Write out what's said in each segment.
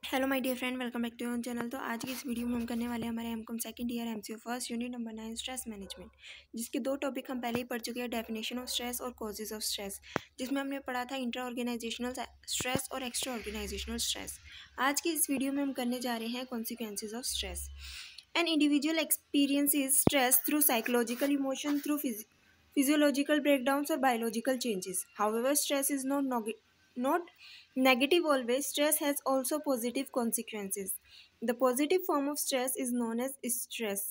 Hello my dear friend, welcome back to your channel. तो आज की इस वीडियो में हम करने वाले हैं हमारे MCom second year MCO first unit number 9 stress management, जिसके दो टॉपिक हम पहले ही पढ़ चुके हैं, डेफिनेशन ऑफ स्ट्रेस और कॉजेज ऑफ स्ट्रेस, जिसमें हमने पढ़ा था इंट्रा ऑर्गेनाइजेशनल स्ट्रेस और एक्स्ट्रा ऑर्गेनाइजेशनल स्ट्रेस। आज की इस वीडियो में हम करने जा रहे हैं consequences of stress. An individual experiences stress through psychological emotion, through physiological breakdowns or biological changes. However, stress is not negative always. Stress has also positive consequences. The positive form of stress is known as stress.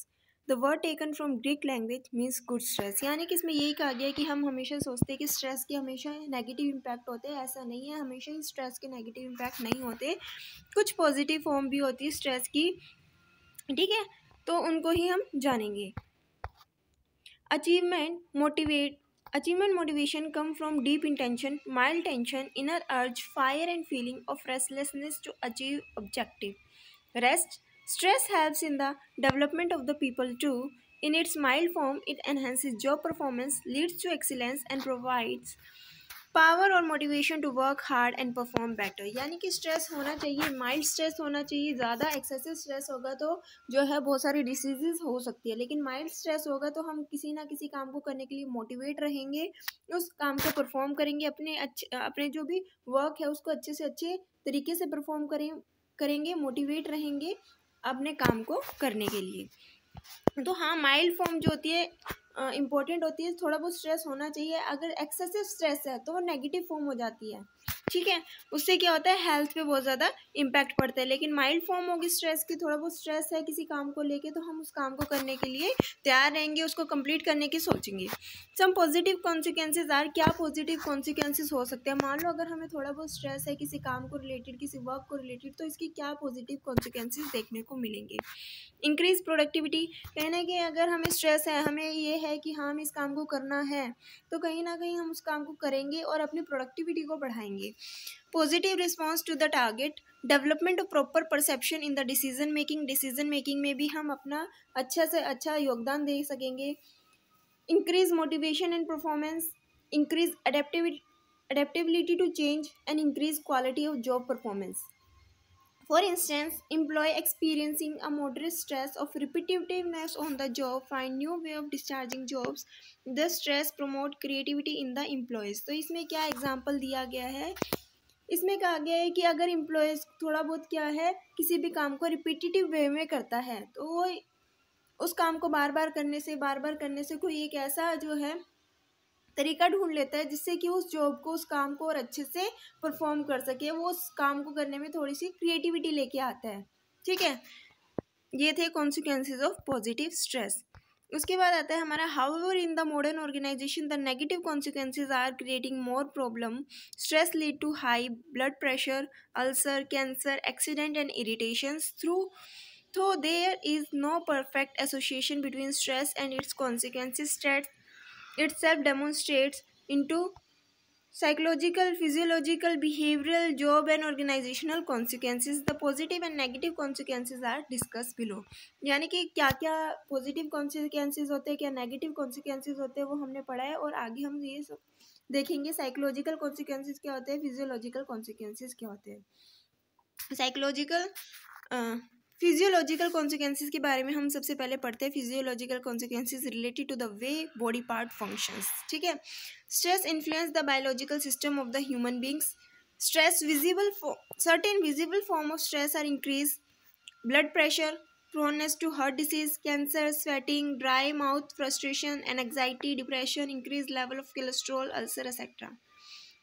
The word taken from Greek language means good stress. यानी कि इसमें यही कहा गया है कि हम हमेशा सोचते हैं कि स्ट्रेस के हमेशा नेगेटिव इम्पैक्ट होते हैं। ऐसा नहीं है, हमेशा ही स्ट्रेस के नेगेटिव इम्पैक्ट नहीं होते। कुछ पॉजिटिव फॉर्म भी होती है स्ट्रेस की, ठीक है, तो उनको ही हम जानेंगे। Achievement motivation come from deep intention, mild tension, inner urge, fire and feeling of restlessness to achieve objective. Stress helps in the development of the people too. In its mild form, it enhances job performance, leads to excellence and provides power और motivation to work hard and perform better. यानी कि stress होना चाहिए, mild stress होना चाहिए। ज़्यादा excessive stress होगा तो जो है बहुत सारी डिसीजेज हो सकती है, लेकिन माइल्ड स्ट्रेस होगा तो हम किसी ना किसी काम को करने के लिए मोटिवेट रहेंगे, उस काम को परफॉर्म करेंगे, अपने जो भी वर्क है उसको अच्छे से अच्छे तरीके से परफॉर्म करेंगे, मोटिवेट रहेंगे अपने काम को करने के लिए। तो हाँ, माइल्ड फॉर्म जो होती है इम्पोर्टेंट होती है, थोड़ा बहुत स्ट्रेस होना चाहिए। अगर एक्सेसिव स्ट्रेस है तो वो नेगेटिव फॉर्म हो जाती है, ठीक है, उससे क्या होता है, हेल्थ पे बहुत ज़्यादा इम्पैक्ट पड़ता है। लेकिन माइल्ड फॉर्म होगी स्ट्रेस की, थोड़ा बहुत स्ट्रेस है किसी काम को लेके तो हम उस काम को करने के लिए तैयार रहेंगे, उसको कंप्लीट करने की सोचेंगे। सम पॉजिटिव कॉन्सिक्वेंसेज आर, क्या पॉजिटिव कॉन्सिक्वेंसेज हो सकते हैं। मान लो अगर हमें थोड़ा बहुत स्ट्रेस है किसी काम को रिलेटेड, किसी वर्क को रिलेटेड, तो इसकी क्या पॉजिटिव कॉन्सिक्वेंसेज देखने को मिलेंगे। इंक्रीज प्रोडक्टिविटी, कहने के अगर हमें स्ट्रेस है, हमें ये है कि हाँ हमें इस काम को करना है, तो कहीं ना कहीं हम उस काम को करेंगे और अपनी प्रोडक्टिविटी को बढ़ाएंगे। Positive response to the target, development of proper perception in the decision making में भी हम अपना अच्छा से अच्छा योगदान दे सकेंगे। Increase motivation and performance, increase adaptability to change and increase quality of job performance. For instance, employee experiencing a moderate stress of repetitiveness on the job find new way of discharging jobs. The stress promote creativity in the employees. तो इसमें क्या example दिया गया है, इसमें कहा गया है कि अगर एम्प्लॉयज़ थोड़ा बहुत क्या है किसी भी काम को रिपीटेटिव वे में करता है तो वो उस काम को बार बार करने से कोई एक ऐसा जो है तरीका ढूंढ लेता है जिससे कि उस जॉब को, उस काम को और अच्छे से परफॉर्म कर सके, वो उस काम को करने में थोड़ी सी क्रिएटिविटी लेके आता है, ठीक है। ये थे कॉन्सिक्वेंसेज ऑफ पॉजिटिव स्ट्रेस। उसके बाद आता है हमारा however in the modern organisation the negative consequences are creating more problem. Stress lead to high blood pressure, ulcer, cancer, accident and irritations though there is no perfect association between stress and its consequences. Stress itself demonstrates into psychological, physiological, behavioral, job and organizational consequences. The positive and negative consequences are discussed below. यानी कि क्या क्या positive consequences होते हैं, क्या negative consequences होते हैं, वो हमने पढ़ा है और आगे हम ये सब देखेंगे। साइकोलॉजिकल कॉन्सिक्वेंसेज क्या होते हैं, फिजियोलॉजिकल कॉन्सिक्वेंसेज क्या होते हैं। फिजियोलॉजिकल कॉन्सिक्वेंसेज के बारे में हम सबसे पहले पढ़ते हैं। Physiological consequences related to the way body part functions, ठीक है। Stress influence the biological system of the human beings. Stress certain visible form of stress are increased blood pressure, proneness to heart disease, cancer, sweating, dry mouth, frustration and anxiety, depression, increased level of cholesterol, ulcer, etc.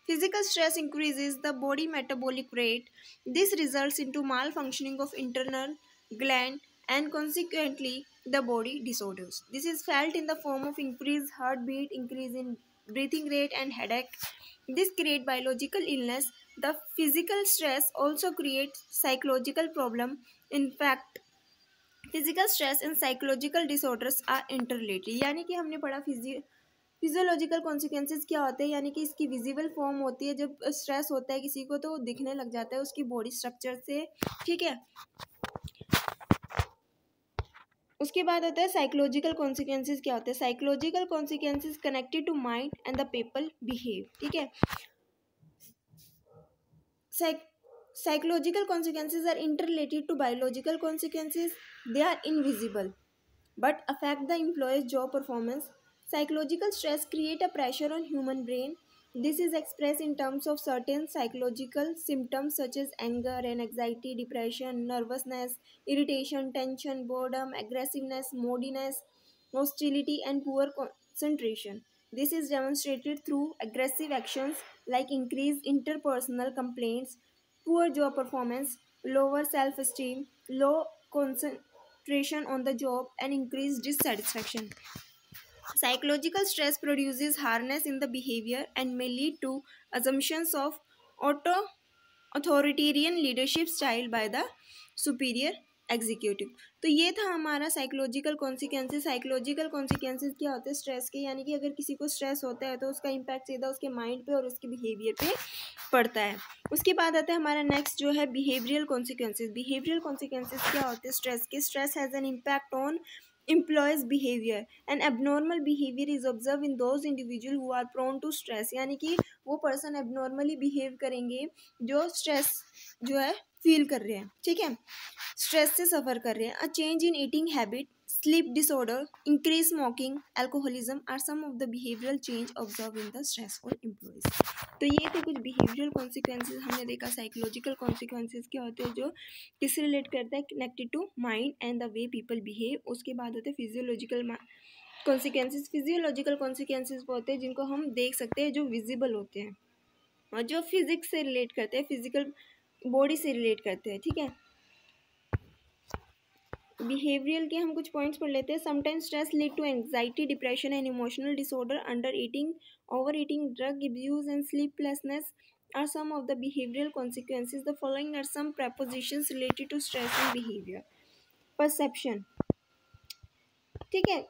Physical stress increases the body metabolic rate. This results into malfunctioning of internal gland and consequently the body disorders. This is felt in the form of increased heartbeat, increase in breathing rate and headache. This creates biological illness. The physical stress also creates psychological problem. In fact, physical stress and psychological disorders are interrelated. यानी कि हमने पढ़ा physiological consequences क्या होते हैं, यानी कि इसकी विजिबल फॉर्म होती है। जब स्ट्रेस होता है किसी को तो दिखने लग जाता है उसकी बॉडी स्ट्रक्चर से, ठीक है। उसके बाद होता है साइकोलॉजिकल कॉन्सिक्वेंसेज क्या होते हैं। Psychological consequences connected to mind and the people behave, ठीक है। Psychological consequences are interrelated to biological consequences. They are invisible but affect the employee's job performance. Psychological stress create a pressure on human brain. This is expressed in terms of certain psychological symptoms such as anger and anxiety, depression, nervousness, irritation, tension, boredom, aggressiveness, moodiness, hostility, and poor concentration. This is demonstrated through aggressive actions like increased interpersonal complaints, poor job performance, lower self esteem, low concentration on the job, and increased dissatisfaction. Psychological stress produces hardness in the behavior and may lead to assumptions of auto authoritarian leadership style by the superior executive. तो ये था हमारा psychological consequences. Psychological consequences क्या होते हैं stress के, यानी कि अगर किसी को स्ट्रेस होता है तो उसका इम्पैक्ट सीधा उसके माइंड पे और उसके बिहेवियर पे पड़ता है। उसके बाद आता है हमारा नेक्स्ट जो है बिहेवियरल कॉन्सिक्वेंसेस। बिहेवियरल कॉन्सिक्वेंसेस क्या होते हैं स्ट्रेस के? Stress has an impact on employees behavior and abnormal behavior is observed in those individual who are prone to stress, यानी कि वो पर्सन एबनॉर्मली बिहेव करेंगे जो स्ट्रेस जो है फील कर रहे हैं, ठीक है, स्ट्रेस से सफ़र कर रहे हैं। A change in eating habit, sleep disorder, increased smoking, alcoholism are some of the behavioral change observed in the stressful employees। तो ये थे कुछ behavioral consequences। हमने देखा psychological consequences क्या होते हैं जो किससे रिलेट करता है, connected to mind and the way people behave। उसके बाद होते हैं physiological consequences। physiological consequences वो होते हैं जिनको हम देख सकते हैं, जो visible होते हैं और जो फिजिक्स से रिलेट करते हैं, फिजिकल बॉडी से रिलेट करते हैं, ठीक है। बिहेवियरल के हम कुछ पॉइंट्स पढ़ लेते हैं। Sometimes stress lead to anxiety, depression and emotional disorder, under eating, over eating, drug abuse and sleeplessness are some of the behavioral consequences. The following are some prepositions related to stress and behavior. Perception, ठीक है।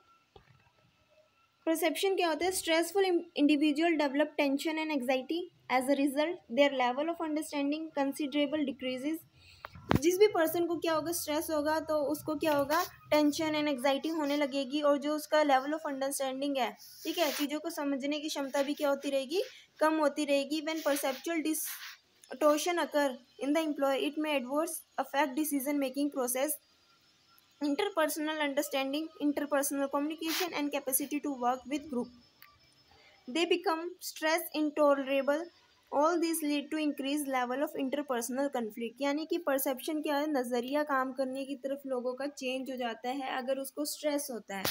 Perception क्या होता है? Stressful individual develop tension and anxiety, as a result their level of understanding considerable decreases. जिस भी person को क्या होगा, स्ट्रेस होगा तो उसको क्या होगा, टेंशन एंड एंग्जाइटी होने लगेगी और जो उसका लेवल ऑफ अंडरस्टैंडिंग है, ठीक है, चीज़ों को समझने की क्षमता भी क्या होती रहेगी, कम होती रहेगी। When perceptual distortion occur in the employ it may adverse affect decision making process, interpersonal understanding, interpersonal communication, and capacity to work with group. They become stress intolerable. All these lead to increased level of interpersonal conflict। यानी कि perception क्या है, नज़रिया काम करने की तरफ लोगों का चेंज हो जाता है अगर उसको स्ट्रेस होता है,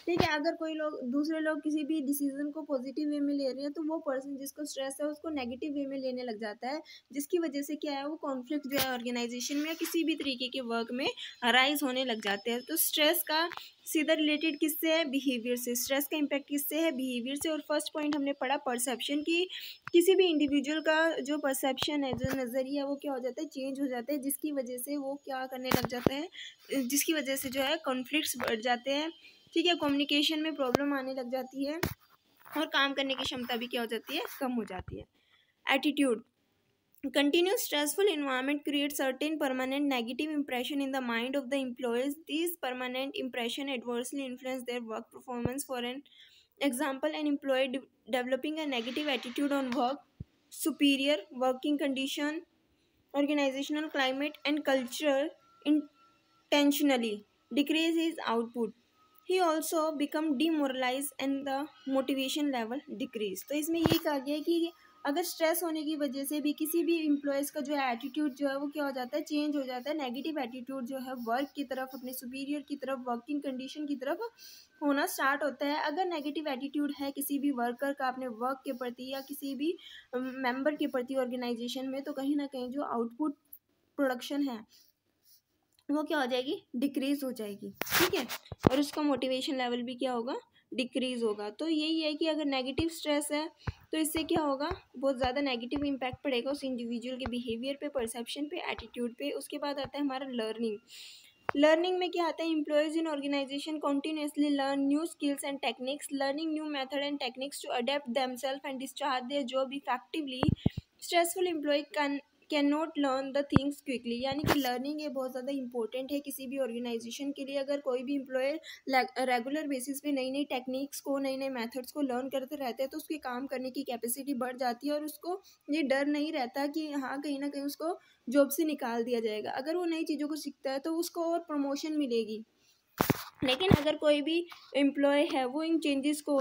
ठीक है। अगर कोई लोग, दूसरे लोग किसी भी डिसीजन को पॉजिटिव वे में ले रहे हैं तो वो पर्सन जिसको स्ट्रेस है उसको नेगेटिव वे में लेने लग जाता है, जिसकी वजह से क्या है, वो कॉन्फ्लिक्ट जो है ऑर्गेनाइजेशन में या किसी भी तरीके के वर्क में अराइज होने लग जाते हैं। तो स्ट्रेस का सीधा रिलेटेड किससे है, बिहेवियर से। स्ट्रेस का इम्पैक्ट किससे है, बिहेवियर से। और फर्स्ट पॉइंट हमने पढ़ा परसेप्शन की, किसी भी इंडिविजुअल का जो परसेप्शन है, जो नज़रिया, वो क्या हो जाता है, चेंज हो जाता है, जिसकी वजह से वो क्या करने लग जाता है, जिसकी वजह से जो है कॉन्फ्लिक्ट्स बढ़ जाते हैं, ठीक है, कम्युनिकेशन में प्रॉब्लम आने लग जाती है और काम करने की क्षमता भी क्या हो जाती है, कम हो जाती है। Attitude, continuous stressful environment creates certain permanent negative impression in the mind of the employees. These permanent impression adversely influence their work performance. For an example, an employee developing a negative attitude on work, superior working condition, organizational climate, and culture intentionally decrease his output. He also become demoralized and the motivation level decrease। तो इसमें यही कहा गया है कि अगर stress होने की वजह से भी किसी भी एम्प्लॉयज़ का जो है एटीट्यूड जो है वो क्या हो जाता है, चेंज हो जाता है। नेगेटिव एटीट्यूड जो है वर्क की तरफ, अपने सुपीरियर की तरफ, वर्किंग कंडीशन की तरफ होना स्टार्ट होता है। अगर नेगेटिव एटीट्यूड है किसी भी वर्कर का अपने वर्क के प्रति या किसी भी मेंबर के प्रति ऑर्गेनाइजेशन में, तो कहीं ना कहीं जो आउटपुट प्रोडक्शन है वो क्या हो जाएगी, डिक्रीज हो जाएगी, ठीक है, और उसका मोटिवेशन लेवल भी क्या होगा, डिक्रीज होगा। तो यही है कि अगर नेगेटिव स्ट्रेस है तो इससे क्या होगा, बहुत ज़्यादा नेगेटिव इम्पैक्ट पड़ेगा उस इंडिविजुअल के बिहेवियर पे, परसेप्शन पे, एटीट्यूड पे। उसके बाद आता है हमारा लर्निंग। लर्निंग में क्या आता है, employees in organisation continuously learn new skills and techniques, learning new method and techniques to adapt themself and discharge their job effectively. Stressful employ can can not learn the things quickly, यानी कि learning ये बहुत ज़्यादा important है किसी भी organisation के लिए। अगर कोई भी एम्प्लॉय रेगुलर बेसिस पे नई नई टेक्निक्स को, नई नई मेथड्स को लर्न करते रहते हैं तो उसके काम करने की कैपेसिटी बढ़ जाती है और उसको ये डर नहीं रहता कि हाँ कहीं ना कहीं उसको जॉब से निकाल दिया जाएगा। अगर वो नई चीज़ों को सीखता है तो उसको और प्रमोशन मिलेगी। लेकिन अगर कोई भी एम्प्लॉय है वो इन चेंजेस को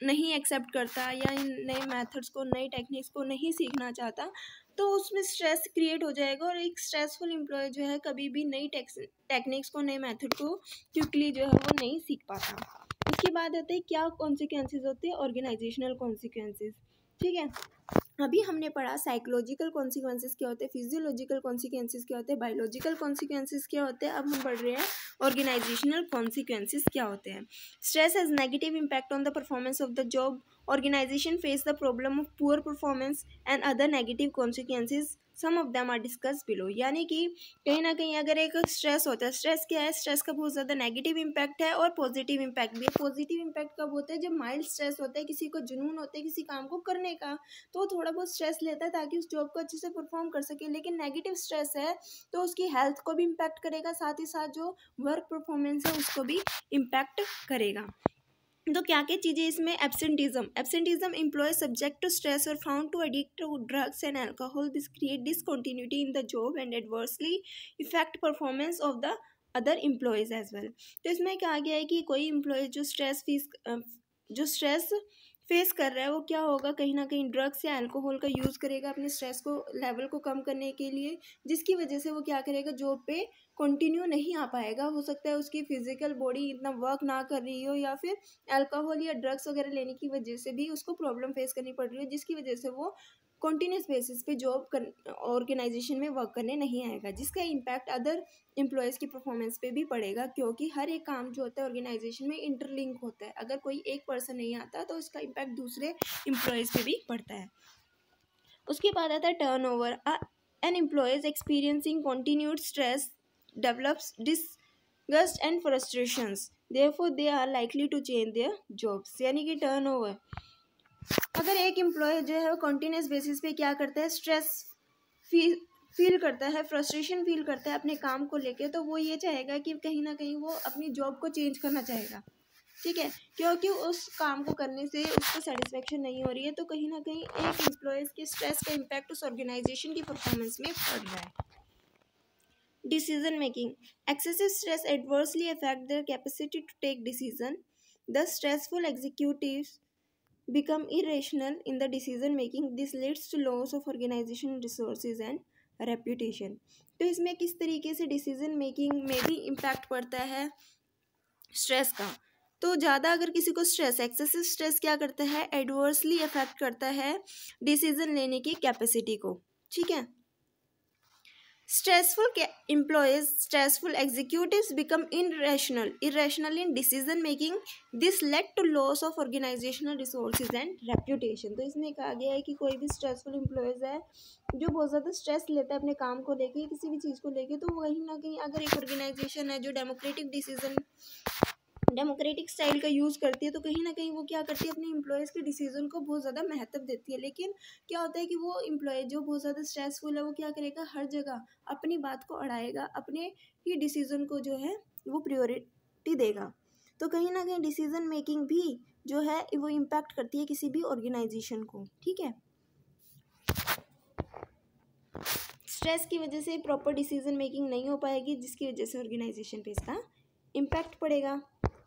नहीं एक्सेप्ट करता या इन नए मेथड्स को, नई टेक्निक्स को नहीं सीखना चाहता तो उसमें स्ट्रेस क्रिएट हो जाएगा और एक स्ट्रेसफुल एम्प्लॉय जो है कभी भी नई टेक्निक्स को, नए मेथड को क्विकली जो है वो नहीं सीख पाता। उसके बाद आते हैं क्या कॉन्सिक्वेंसेज होते हैं, ऑर्गेनाइजेशनल कॉन्सिक्वेंसेज। ठीक है, अभी हमने पढ़ा साइकोलॉजिकल कॉन्सिक्वेंसेज क्या होते हैं, फिजियोलॉजिकल कॉन्सिक्वेंसेज क्या होते हैं, बायोलॉजिकल कॉन्सिक्वेंसेज क्या होते हैं। अब हम पढ़ रहे हैं ऑर्गेनाइजेशनल कॉन्सिक्वेंसेज क्या होते हैं। Stress has negative impact on the performance of the job. Organisation face the problem of poor performance and other negative consequences, some of them are discuss below. यानी कि कहीं ना कहीं अगर एक स्ट्रेस होता है, स्ट्रेस क्या है, स्ट्रेस का बहुत ज़्यादा नेगेटिव इम्पैक्ट है और पॉजिटिव इम्पैक्ट भी है। पॉजिटिव इम्पैक्ट कब होता है, जब माइल्ड स्ट्रेस होता है, किसी को जुनून होता है किसी काम को करने का तो थोड़ा बहुत स्ट्रेस लेता है ताकि उस जॉब को अच्छे से परफॉर्म कर सके। लेकिन नेगेटिव स्ट्रेस है तो उसकी हेल्थ को भी इम्पैक्ट करेगा, साथ ही साथ जो वर्क परफॉर्मेंस है उसको भी इम्पैक्ट करेगा। तो क्या क्या चीज़ें इसमें, absenteeism employ subject to stress और found to addict to drugs and alcohol, this create discontinuity in the job and adversely effect performance of the other employees as well. तो इसमें कहा गया है कि कोई एम्प्लॉय जो स्ट्रेस फेस कर रहा है वो क्या होगा, कहीं ना कहीं ड्रग्स या अल्कोहल का यूज़ करेगा अपने स्ट्रेस को लेवल को कम करने के लिए, जिसकी वजह से वो क्या करेगा, जॉब पे कंटिन्यू नहीं आ पाएगा। हो सकता है उसकी फिजिकल बॉडी इतना वर्क ना कर रही हो या फिर अल्कोहल या ड्रग्स वगैरह लेने की वजह से भी उसको प्रॉब्लम फेस करनी पड़ रही हो, जिसकी वजह से वो कॉन्टीन्यूस बेसिस पे जॉब ऑर्गेनाइजेशन में वर्क करने नहीं आएगा, जिसका इम्पैक्ट अदर एम्प्लॉयज़ की परफॉर्मेंस पे भी पड़ेगा। क्योंकि हर एक काम जो होता है ऑर्गेनाइजेशन में इंटरलिंक होता है, अगर कोई एक पर्सन नहीं आता तो इसका इम्पैक्ट दूसरे एम्प्लॉयज़ पे भी पड़ता है। उसके बाद आता है turnover. An employees experiencing continued stress develops disgust and frustrations, therefore they are likely to change their jobs. यानी कि टर्नओवर, अगर एक एम्प्लॉय जो है वो कॉन्टीन्यूस बेसिस पे क्या करता है, स्ट्रेस फील करता है, फ्रस्ट्रेशन फील करता है अपने काम को लेके, तो वो ये चाहेगा कि कहीं ना कहीं वो अपनी जॉब को चेंज करना चाहेगा। ठीक है, क्योंकि उस काम को करने से उसको सेटिस्फेक्शन नहीं हो रही है, तो कहीं ना कहीं एक एम्प्लॉयज़ के स्ट्रेस का इम्पैक्ट उस ऑर्गेनाइजेशन की परफॉर्मेंस में पड़ रहा है। Decision making, excessive stress adversely affect their capacity to take decision. The stressful executives become irrational in the decision making. This leads to loss of organization resources and reputation. तो इसमें किस तरीके से डिसीजन मेकिंग में भी impact पड़ता है stress का। तो ज़्यादा अगर किसी को स्ट्रेस, एक्सेसिव स्ट्रेस क्या करता है, एडवर्सली अफेक्ट करता है डिसीजन लेने की कैपेसिटी को। ठीक है, stressful employees, stressful executives become irrational in decision making. This led to loss of organizational resources and reputation. तो इसमें कहा गया है कि कोई भी स्ट्रेसफुल एम्प्लॉयज़ है जो बहुत ज़्यादा स्ट्रेस लेता है अपने काम को लेके, किसी भी चीज़ को लेके, तो कहीं ना कहीं अगर एक ऑर्गेनाइजेशन है जो डेमोक्रेटिक स्टाइल का यूज़ करती है, तो कहीं ना कहीं वो क्या करती है, अपने एम्प्लॉयज़ के डिसीजन को बहुत ज़्यादा महत्व देती है। लेकिन क्या होता है कि वो एम्प्लॉय जो बहुत ज़्यादा स्ट्रेसफुल है वो क्या करेगा, हर जगह अपनी बात को अड़ाएगा, अपने ही डिसीजन को जो है वो प्रायोरिटी देगा। तो कहीं ना कहीं डिसीजन मेकिंग भी जो है वो इम्पैक्ट करती है किसी भी ऑर्गेनाइजेशन को। ठीक है, स्ट्रेस की वजह से प्रॉपर डिसीजन मेकिंग नहीं हो पाएगी, जिसकी वजह से ऑर्गेनाइजेशन पे इसका इम्पैक्ट पड़ेगा।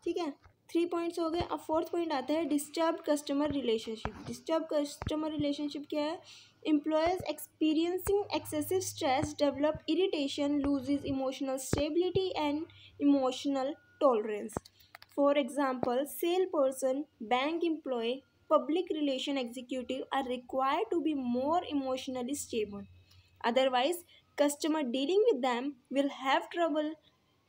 ठीक है, 3 पॉइंट्स हो गए। अब 4th पॉइंट आता है disturb customer relationship. Disturb customer relationship क्या है, employees experiencing excessive stress develop irritation, loses emotional stability and emotional tolerance. For example, sale person, bank employ, public relation executive are required to be more emotionally stable. Otherwise, customer dealing with them will have trouble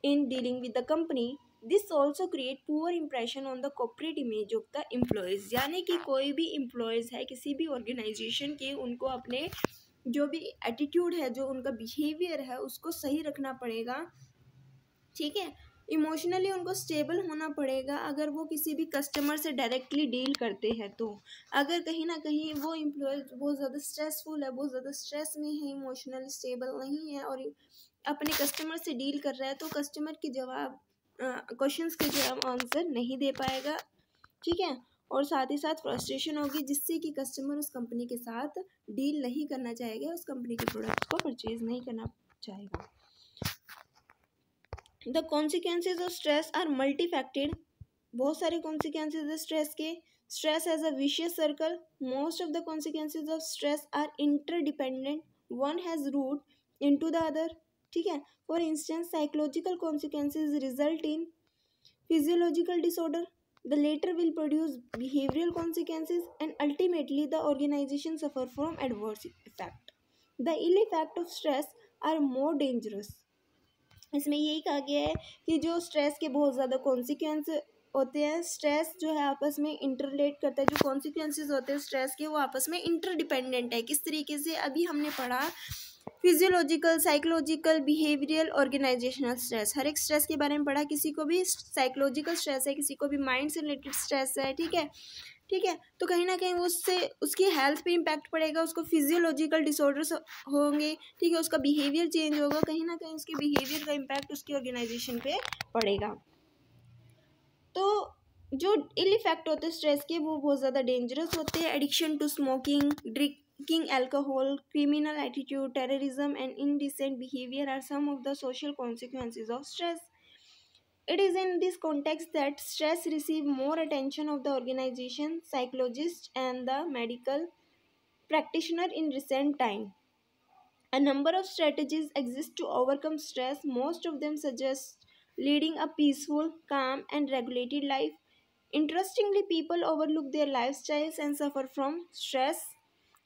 in dealing with the company. This also create poor impression on the corporate image of the employees. यानी कि कोई भी employees है किसी भी organization के, उनको अपने जो भी attitude है, जो उनका behavior है, उसको सही रखना पड़ेगा। ठीक है, इमोशनली उनको स्टेबल होना पड़ेगा अगर वो किसी भी कस्टमर से डायरेक्टली डील करते हैं। तो अगर कहीं ना कहीं वो एम्प्लॉय बहुत ज़्यादा स्ट्रेसफुल है, बहुत ज़्यादा स्ट्रेस में है, इमोशनली स्टेबल नहीं है और अपने कस्टमर से डील कर रहा है, तो कस्टमर के जवाब क्वेश्चंस के जवाब आंसर नहीं दे पाएगा, ठीक है। और साथ ही साथ फ्रस्ट्रेशन होगी, जिससे कि कस्टमर उस कंपनी के साथ डील नहीं करना चाहेगा, उस कंपनी के प्रोडक्ट को परचेज नहीं करना चाहेगा। The consequences of stress are multifaceted. बहुत सारे कॉन्सिक्वेंसेज है स्ट्रेस के। Stress as a vicious circle. Most of the consequences of stress are interdependent, one has root into the other, ठीक है। For instance psychological consequences result in physiological disorder. The later will produce behavioral consequences and ultimately the organization suffer from adverse effect. The ill effect of stress are more dangerous. इसमें यही कहा गया है कि जो stress के बहुत ज़्यादा कॉन्सिक्वेंस होते हैं, स्ट्रेस जो है आपस में इंटरलेट करता है, जो कॉन्सिक्वेंसेज होते हैं स्ट्रेस के वो आपस में इंटरडिपेंडेंट है। किस तरीके से? अभी हमने पढ़ा physiological, psychological, behavioural, organisational stress. हर एक स्ट्रेस के बारे में पढ़ा। किसी को भी साइकोलॉजिकल स्ट्रेस है, किसी को भी माइंड से रिलेटेड स्ट्रेस है, ठीक है, ठीक है। तो कहीं ना कहीं उससे उसकी हेल्थ पे इम्पैक्ट पड़ेगा, उसको फिजियोलॉजिकल डिसऑर्डर्स होंगे, ठीक है, उसका बिहेवियर चेंज होगा, कहीं ना कहीं उसके बिहेवियर का इम्पैक्ट उसकी ऑर्गेनाइजेशन पे पड़ेगा। तो जो इल इफेक्ट होते हैं स्ट्रेस के वो बहुत ज़्यादा डेंजरस होते हैं। Addiction to smoking, drinking alcohol, criminal attitude, terrorism and indecent behaviour are some of the social consequences of stress. It is in this context that stress receives more attention of the organization, psychologists, and the medical practitioner in recent time. A number of strategies exist to overcome stress. Most of them suggest leading a peaceful, calm, and regulated life. Interestingly, people overlook their lifestyles and suffer from stress.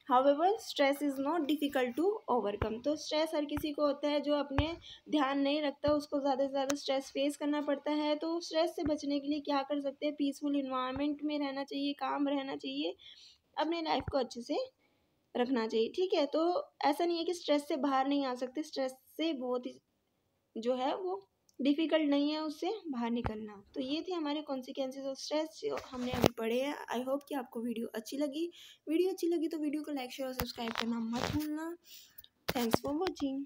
However, stress is not difficult to overcome. तो stress हर किसी को होता है, जो अपने ध्यान नहीं रखता उसको ज़्यादा से ज़्यादा स्ट्रेस फेस करना पड़ता है। तो स्ट्रेस से बचने के लिए क्या कर सकते हैं? पीसफुल इन्वायरमेंट में रहना चाहिए, काम रहना चाहिए, अपने लाइफ को अच्छे से रखना चाहिए, ठीक है। तो ऐसा नहीं है कि स्ट्रेस से बाहर नहीं आ सकते, स्ट्रेस से बहुत ही जो है वो डिफ़िकल्ट नहीं है उससे बाहर निकलना। तो ये थे हमारे कॉन्सिक्वेंसेज ऑफ स्ट्रेस जो हमने अभी पढ़े हैं। आई होप कि आपको वीडियो अच्छी लगी। वीडियो अच्छी लगी तो वीडियो को लाइक शेयर और सब्सक्राइब करना मत भूलना। Thanks for watching.